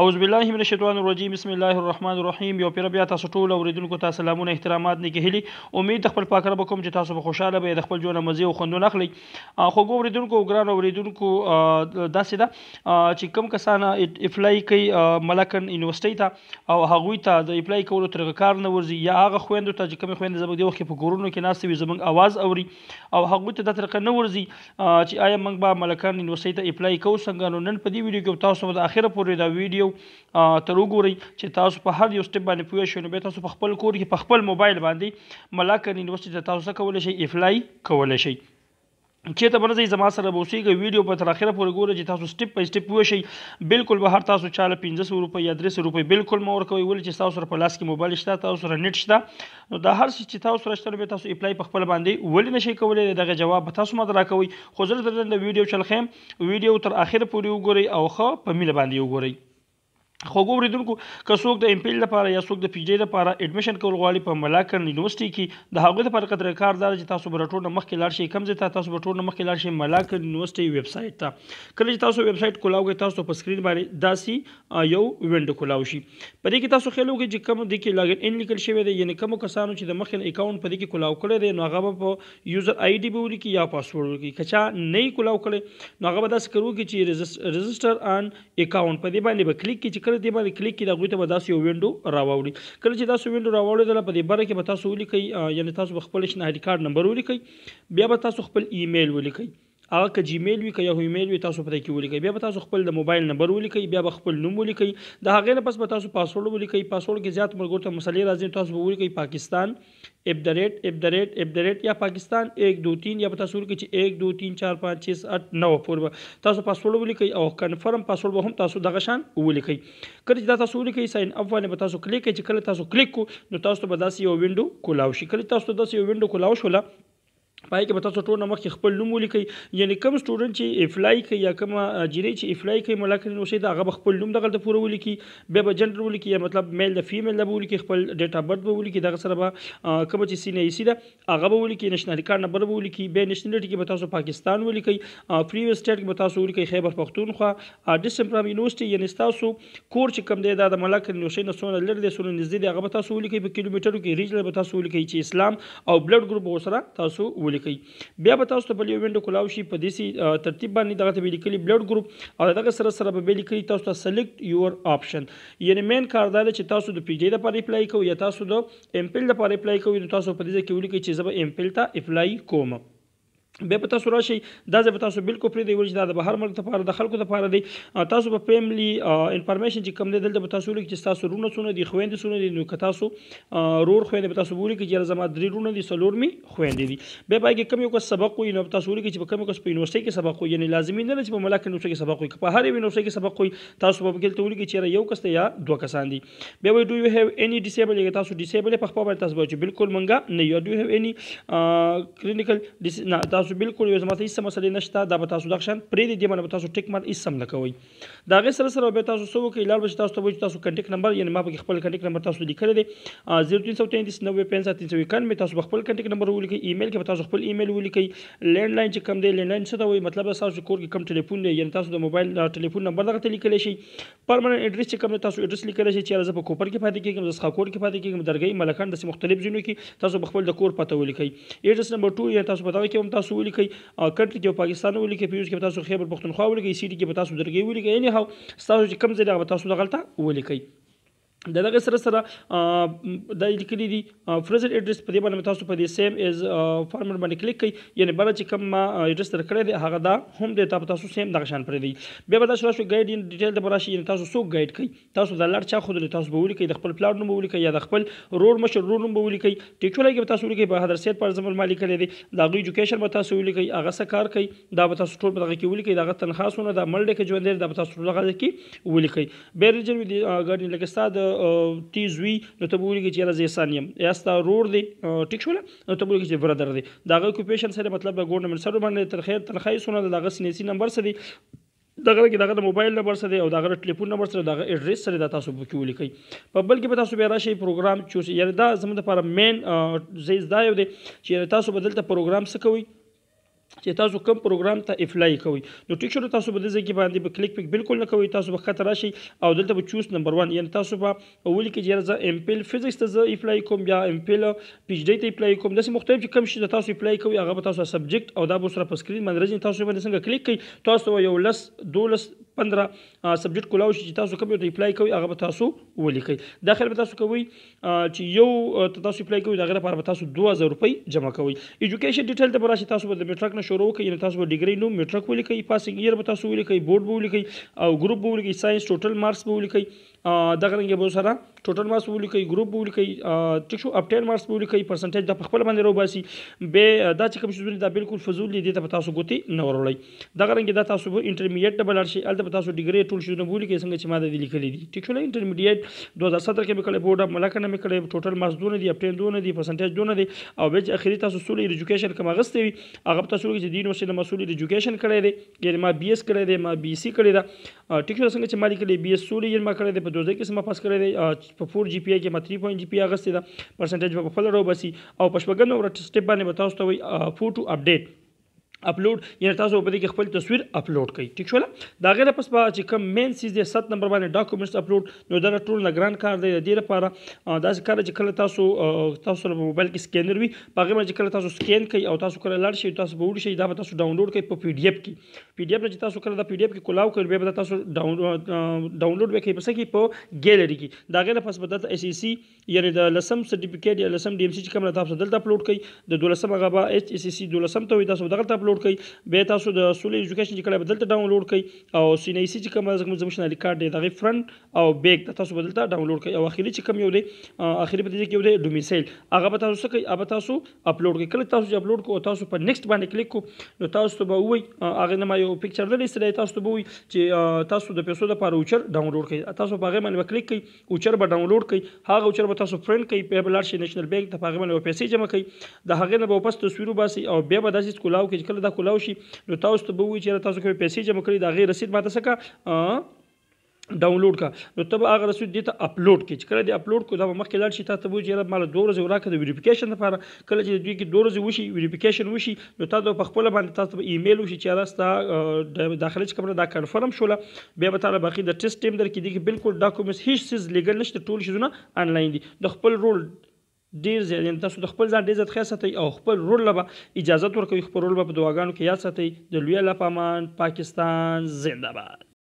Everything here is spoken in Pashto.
اعوذ بالله من الشیطان الرجیم بسم الله الرحمن الرحیم. یو پیر بیا تاسو ټول اوریدونکو ته سلامونه احترامات نه کېهلي امید د خپل پاک رب کوم چې تاسو به خوشاله به د خپل ژوند مزه او خوندونه اخلي. خو ګو اوریدونکو ګران اوریدونکو داسې ده چې کوم کسان اپلای کوي ملکن یونیورسيټي ته او هغوی ته د اپلای کولو طریقه کار نه ورځي یا هغه خويندو ته چې کوم خويندې زموږ د وخت په کورونو کې ناست وي زموږ आवाज اوري او هغوی ته د طریقه نه ورځي چې آیا موږ به ملکن یونیورسيټي ته اپلای کوو څنګه. نو نن په دې ویډیو کې تاسو د اخره پورې دا ویډیو تر وګورئ چې تاسو په هر یو سټپ باندې پوه شئ. نو بیا تاسو په خپل کور کې په خپل موبایل باندې ملکن یونیورسيټي ته تاسو کولی شئ اپلای کولی شئ. چېرته به نه ځئ زما سره به اوسېږئ ویډیو په تر اخره پورې ګورئ چې تاسو سټپ په سټپ پوه شئ. بالکل به هر تاسو چاله 500 روپۍ یا 300 روپۍ بالکل مه ورکوئ ولې چې تاسو سره په لاس کې موبایل شته تاسو سره نیټ شته. نو دا هر څه چې تاسو سره شته نو بیا تاسو اپلای په خپل باندې ولې نشئ کولی دغه جواب به تاسو ماته راکوئ. خو زه درته د ویډیو چل ښیم ویډیو تر اخره پورې وګورئ او ښه په مینه باندې وګورئ. خو ګوریدونکو که څوک د امپیل لپاره یا څوک د پی جی لپاره اډمیشن کول غواړي په ملاکن یونیورسيټي کې د هغوی لپاره قدر کار دا چې تاسو به ټول مخکې لاړ شئ کوم ځای ته تاسو به ټول مخکې لاړ شئ ملاکن یونیورسيټي ویب سایټ ته. کله چې تاسو ویب سایټ کولاوږئ تاسو په سکرین باندې داسې یو وینډو کولاو شي. په دې کې تاسو خیال وکړئ چې کوم دې کې لاګین ان لیکل شوی دی یعنی کوم کسانو چې د مخکې اکاونټ په دې کې کولاو کړی دی نو هغه به په یوزر آی ډي به ولیکي یا پاسورډ ولیکي. که چا نه یې کولاو کړی نو هغه به داسې کوي چې رجسټر آن اکاونټ په دې باندې به کلیک کړي چې کله دې باندې کلیک کړي هغوی ته به داسې یو وینډو راوړي. کله چې داسې وینډو راوړېدله په دې بره کې به تاسو ولیکئ یعنې تاسو به خپل شناختی کارت نمبر ولیکئ بیا به تاسو خپل ایمیل ولیکئ هغه که جیمیل وي که یاهو ایمیل وي تاسو په دې کې ولیکئ. بیا به تاسو خپل د موبایل نمبر ولیکئ بیا به خپل نوم ولیکئ. د هغې نه پس به تاسو پاسورډ ولیکئ. پاسورډ کې زیات ملګرو ته مسلې راځي تاسو به ولیکئ پاکستان @@ یا پاکستان 1 2 3 یا به تاسو ولیکئ چې 1 2 3 4 5 6 8 9 پورې به تاسو پاسورډ ولیکئ او کنفرم پاسورډ به هم تاسو دغه شان ولیکئ. کله چې دا تاسو ولیکئ ساين اپ باندې به تاسو کلیک کړئ چې کله تاسو کلیک کو نو تاسو به داسې یو وینډو کولاو شي. کله تاسو داسې یو وینډو کولاو شوله پای کې به تاسو ټول مخکې خپل نوم ولیکئ یعنی کوم سټوډنټ چې اپلای کوي یا کوم جینۍ چې اپلای کوي ملاکن یونیورسيټي هغه به خپل نوم دغلته پوره ولیکي بیا به جنډر ولیکي یا مطلب میل د فیمیل نه به ولیکي خپل ډیټ اف برث به ولیکي دغه سره به کومه چې سینه ایسي ده هغه به ولیکي نشنالي کارت نمبر به ولیکي بیا نیشنلټي کې به تاسو پاکستان ولیکئ پریویس سټیټ کې به تاسو ولیکئ خیبر پښتونخوا ډسټنس فرام یونیورسيټي یعنی تاسو کور چې کوم دی دا د ملاکن یونیورسيټي نه څونه لرې دی څونه نږدې دی هغه به تاسو ولیکئ په کیلومیټرو کې ریجنل به تاسو ولیکئ چې اسلام او بلډ ګروپ به ورسره تاسو ولیکئ. بیا به تاسو ته بل یو وینډو کولاو شي په داسې ترتیب باندې دغه ته به لیکلي بلډ ګروپ او دغه سره به لیکلي تاسو ته سلیکټ یور آپشن یعنی مین کار دا دی چې تاسو د پی جی لپاره اپلای کوئ یا تاسو د امپل لپاره اپلای کوئ نو تاسو په دې ځای کې ولیکئ چې زه به امپل ته اپلای کوم. بیا به تاسو راشئ دا ځای به تاسو بالکل پرېږدئ ولې چې دا د بهر ملک لپاره د خلکو لپاره دی. تاسو به فیملی انفارمیشن چې کوم دی دلته به تاسو ولیکئ چې ستاسو وروڼه څونه دي خویندې څونه دي نو که تاسو رور خویندې به تاسو ولیکئ چې یاره زما 3 وروڼه دي 4 مې خویندې دي. بیا په هغې کې کوم یو کس سبق وایي نو تاسو ولیکئ چې په کوم یو کس په یونیورسيټي کې سبق وایي یعنې لازمي نه ده چې په ملاکن یونیورسيټي کې سبق وایي که په هر یو یونیورسيټي کې سبق وایي تاسو به پکې دلته ولیکئ چې یاره یو کس دی یا 2 کسان دي. بیا وایي ډو یو هیو اني ډیسیبل یا تاسو ډیسیبل په خپل باندې تاسو وایي چې بالکل منګه نه یو ډو یو اني کلینیکل نه تاسو بالکل یو زما هیڅ مسلې نشته دا به تاسو دغه شان پرېږدئ دې باندې به تاسو ټیک مارک هېڅ هم نه کوئ. د هغې سره سره بیا تاسو څه وکړئ لاړ به چې تاسو ته وایي چې تاسو کنټیکټ نمبر یعنې ما پکې خپل کنټیکټ نمبر تاسو لیکلی دی 0333 90 65 351 تاسو به خپل کنټیکټ نمبر ولیکئ. ایمیل کې به تاسو خپل ایمیل ولیکئ. لینډ لاین چې کوم دی لینډ لاین څه ته وایي مطلب تاسو کور کې کوم ټلیفون دی یعنې تاسو د موبایل ټلیفون نمبر دغه ته لیکلی شئ. پرمننټ ایډرس چې کوم دی تاسو ایډرس لیکلی شئ چې یاره زه په کوپر کې پاتې کېږم زه څخاکوټ کې پاتې کېږم درګۍ ملکان داسې مختلف ځایونو کې تاسو به خپل د کور پته ولیکئ. ایډرس نمبر 2 یعنې تاسو په دغه کې هم تاسو ولیکئ کنټري کې پاکستان ولیکئ پیوز کې به تاسو خیبر پښتونخوا ولیکئ سی ډي کې به تاسو درګۍ ولیکئ یعنې هاو ستاسو چې کوم ځای دی هغه به تاسو دغلته ولیکئ. د دغه سره سره دا لیکلي دي فرزر ایډرس په دې باندې تاسو په دې سیم ایز فارمر باندې کلیک کړئ یعنې بله چې کوم ما ایډرس در کړی دی هغه دا هم دی تاسو سیم دغه شان پرېږدئ. بیا به تاسو راشئ ګایډ ان ډیټیل ته به راشئ یعنې تاسو څوک ګایډ کوئ تاسو دا لار چا ښودلی تاسو به ولیکئ د خپل پلار نوم به ولیکئ یا د خپل رور مشر رور نوم به ولیکئ. ټیکچولی کې به تاسو ولیکئ بهادر سید پر زمل ما لیکلی دی د هغوی ایجوکیشن به تاسو ولیکئ هغه څه کار کوي دا به تاسو ټول په دغه کې ولیکئ د هغه تنخوا څونه ده ملډې کې ژوند دی دا به تاسو ټول هغه کې ولیکئ. بیا ریجن وي ګارډین لکه ستا د تیز وي نو ته به ولیکئ چې یاره زه احسان یم یا ستا رور دی ټیک شوله نو ته به ولیکئ چې برادر دی د هغه اکوپیشن څه دی مطلب د ګورنمنټ سروډ باندې تنخوا یې څونه ده د هغه سینسي نمبر څه دی دغه کې دغه د موبایل نمبر څه دی او دغه ټلیفون نمبر څه دی دغه ایډرس څه دی دا تاسو پکې ولیکئ. په بل کې به تاسو بیا راشئ پروګرام چوز یعنې دا زموږ دپاره مین ځای دا یو دی چې تاسو به دلته پروګرام څه کوئ چې تاسو کوم پروګرام ته اپلای کوئ نو ټیک شو تاسو به د ځای کې باندې به کلیک پک بالکل نه کوئ تاسو به ښکته راشئ او دلته به چوز نمبر 1 یعنې تاسو به ولیکئ چې زه امپل فزیکس ته زه اپلای کوم یا امپل پی ایچ ډي ته اپلای کوم داسې مختلف چې کوم شي تاسو اپلای کوئ هغه به تاسو سبجیکټ او دا به سره په سکرین باندې راځي تاسو باندې څنګه کلیک کوئ تاسو یو 10 12 15 سبجیکټ کولاو شي چې تاسو کوم یو ته اپلای کوئ هغه به تاسو ولیکئ داخل به تاسو کوئ چې یو تاسو اپلای کوئ د هغې لپاره به تاسو 2000 روپۍ جمع کوئ ایجوکیشن ډیټیل ته به راشي تاسو به د میټرک نه شروع وکړئ یعنې تاسو به ډیګرۍ نوم میټرک ولیکئ پاسینګ اییر به تاسو ولیکئ بورډ به ولیکئ او ګروپ به ولیکئ ساینس ټوټل مارکس به ولیکئ دغه رنګه به سره ټوټل مارکس به ولیکئ ګروپ به ولیکئ ټیک شو اپټین مارکس به ولیکئ پرسنټیج دا په خپله باندې راوباسي بیا دا چې کوم شیزونه دا بالکل فضول دي دې ته به تاسو ګوتې نه وروړئ دغه رنګه دا تاسو به انټرمیډیټ ته به لاړ شئ هلته به تاسو ډیګرۍ ټول شیزونه به ولیکئ څنګه چې ما د دې لیکلي دي ټیک شو انټرمیډیټ 2017 کې مې کړی بورډ اف ملکه نه مې کړی ټوټل مارکس دونه دي اپټین دونه دي پرسنټیج دونه دي او بیا چې اخري تاسو سولر ایجوکیشن کوم اغوستی وي هغه به تاسو ولیکئ چې د یونیورسټي نه ما سولر ایجوکیشن کړی دی یعنې ما بي ایس کړی دی ما بي سي کړې ده ټیک شو څنګه چې ما لیکلی بي ایس سولر یې ما کړی دی په 2000 کې ما پاس کړی دی په 4 جی پی آی کې ما 3 پوینټ جی پی آی اغوستی ده پرسنټیج به په خپله راوباسي او په شپږم نمبر سټیپ باندې به تاسو ته وایي فوټو اپډیټ اپلوډ یعنې تاسو په دې کې خپل تصویر اپلوډ کړئ ټیک شوله د هغې نه پس به چې کوم مین سیز دی 7 نمبر باندې ډاکومنټس اپلوډ نو دا ټول نه ګران کار دی د دې لپاره داسې کار چې کله تاسو سره په موبایل کې سکینر وي په هغې باندې چې کله تاسو سکین کوئ او تاسو کله لاړ شئ تاسو به وړي شئ دا به تاسو ډاونلوډ کوئ په پی ډي اف کې پی ډي اف نه چې تاسو کله دا پی ډي اف کې کولاو کوئ بیا به تاسو ډاونلوډ به کوئ په څه کې په ګیلري کې د هغې نه پس به دلته اس ای سی یعنې د لسم سرټیفیکیټ یا لسم ډي ام سی چې کوم تاسو دلته اپلوډ کوئ د 12 هغه به ایچ اس ای سی 12 ته وایي تاسو دغلته اپلوډ کوئ بیا تاسو د سولر ایجوکیشن چې کله به دلته ډاونلوډ کړئ او سی ان ای سی چې کوم زموږ نشنالي کارډ دی د هغې فرنټ او بیک د تاسو به دلته ډاونلوډ کړئ او اخري چې کوم یو دی اخري په دې کې یو دی ډومیسایل هغه به تاسو څه کوئ هغه به تاسو اپلوډ کړئ کله تاسو چې اپلوډ کړو تاسو په نیکسټ باندې کلیک کړو نو تاسو ته به ووایي هغې نه ما یو پکچر دلی ایستلی تاسو ته به ووایي چې تاسو د پیسو دپاره اوچر ډاونلوډ کړئ تاسو په هغې باندې به کلیک کوئ اوچر به ډاونلوډ کړئ هغه اوچر به تاسو فرنټ کړئ بیا به لاړ شئ نیشنل بینک ته په هغې باندې به پیسې جمع کړئ د هغې نه به واپس تصویر وباسئ او بیا به داسې کولاو کړئ چې کله دا کولاو شي نو تاسو ته به ووایي چې تاسو کومې پیسې جمع کړي د هغې رسید ماته څه کړه ډاونلوډ کا نو ته به هغه رسید دې ته اپلوډ کړي چې کله دې اپلوډ کړو دا به مخکې لاړ شي تا ته به وایي چې یاره ماله 2 ورځې راکړه د ویریفیکیشن لپاره کله چې د دوی کې 2 ورځې وشي ویریفیکیشن وشي نو تا ته په خپله باندې تاسو ته ایمیل وشي چې یاره ستا داخلي چې کومه دا کنفرم شوله بیا به تا له باقي د ټیسټ ټیم درکړي دې کې بالکل ډاکومنټس هېڅ څیز لیګل نشته ټول شیزونه آنلاین دي د خپل رول ډېر زیات یعنې تاسو د خپل ځان ډېر زیات خیال ساتئ او خپل رول له به اجازت ورکوئ خپل رول به په دعاګانو کې یاد ساتئ د لوی الله په امان پاکستان زنده باد